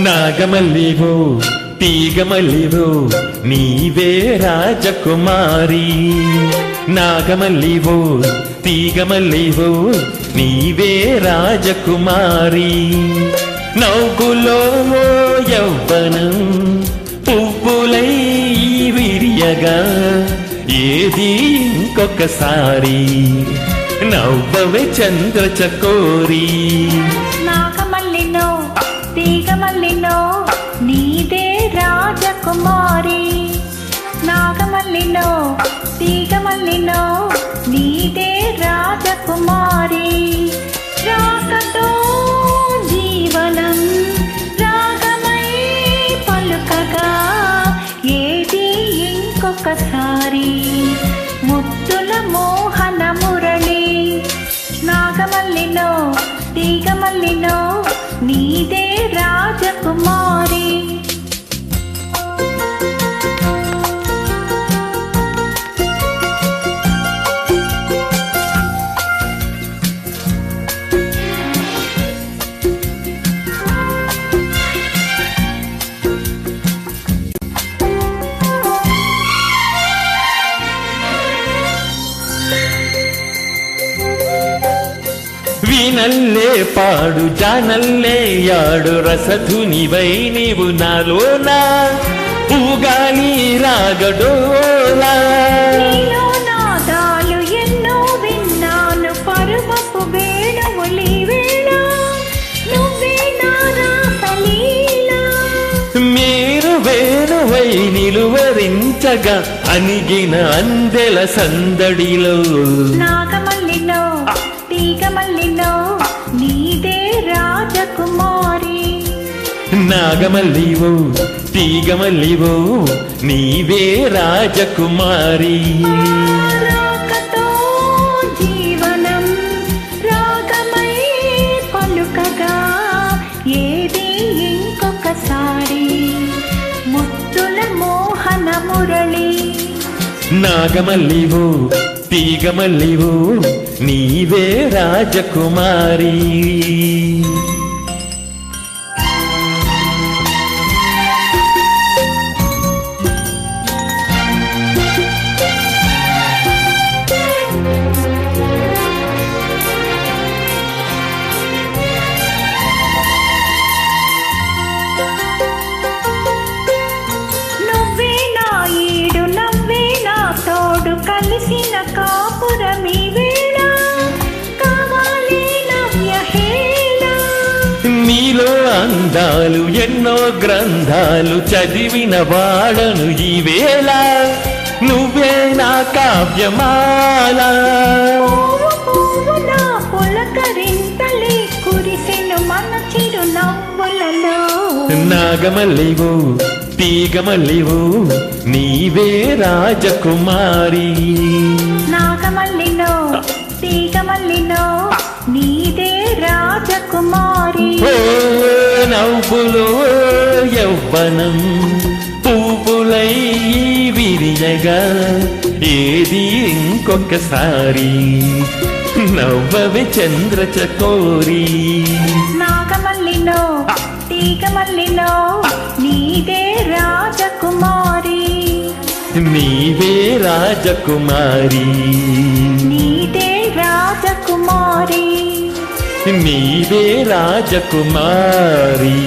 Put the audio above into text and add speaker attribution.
Speaker 1: నాగమల్లివో తీగమల్లివో నీవే రాజకుమారి. నాగమల్లివో తీగమల్లివో నీవే రాజకుమారి. నవ్వులో యవ్వనం పువ్వులై విరియగా ఏది ఇంకొకసారి నవ్వవే చంద్రచకోరి.
Speaker 2: నాగమల్లినో తీగమల్లినో నీదే రాజకుమారి. నాగమల్లినో తీగమల్లినో నీదే రాజకుమారి. రాకతో జీవనం రాగమై పలుకగా ఏది ఇంకొకసారి ముద్దుల మోహన మురళి. నాగమల్లినో తీగమల్లినో నీదే రాజకుమారి.
Speaker 1: వీణల్లే పాడు జానల్లే యాడు రసధునివై నీవు నాలోనా ఊగాలి రాగడోలా.
Speaker 2: నీలో నాదాలు ఎన్నో విన్నాను పరువపు వేణువులి వేళ నువ్వే నా రాసలీలా.
Speaker 1: మీరు వేణువై నిలువరించగా అణిగిన అందెల సందడిలో.
Speaker 2: నాగమల్లినో తీగమల్లినో నీదే రాజకుమారి.
Speaker 1: నాగమల్లివో తీగమల్లివో నీవే రాజకుమారి.
Speaker 2: రాకతో జీవనం రాగమై పలుకగా ఏది ఇంకొకసారి ముద్దుల మోహన మురళి.
Speaker 1: నాగమల్లివో తీగమల్లివో నీవే రాజకుమారి.
Speaker 2: నువ్వే నా ఈడు నవ్వే నా తోడు కలిసిన కాపురమీ వేళ కావాలి నవ్యహేళ.
Speaker 1: నీలో అందాలు ఎన్నో గ్రంథాలు చదివిన వాడను ఈ వేళ నువ్వే నా కావ్యమాల.
Speaker 2: పువ్వున పులకరింతలే కురిసెను మన చిరు నవ్వులలో.
Speaker 1: నాగమల్లివో తీగమల్లివో నీవే రాజకుమారి.
Speaker 2: నాగమల్లినో తీగమల్లినో నీదే రాజకుమారి.
Speaker 1: ఓ నవ్వులో యవ్వనం పువ్వులై విరియగా ఏది ఇంకొకసారి నవ్వవే చంద్రచకోరి.
Speaker 2: నాగమల్లినో తీగమల్లినో నీదే రాజకుమారి.
Speaker 1: నీవే రాజకుమారి.
Speaker 2: నీదే రాజకుమారి.
Speaker 1: నీవే రాజకుమారి.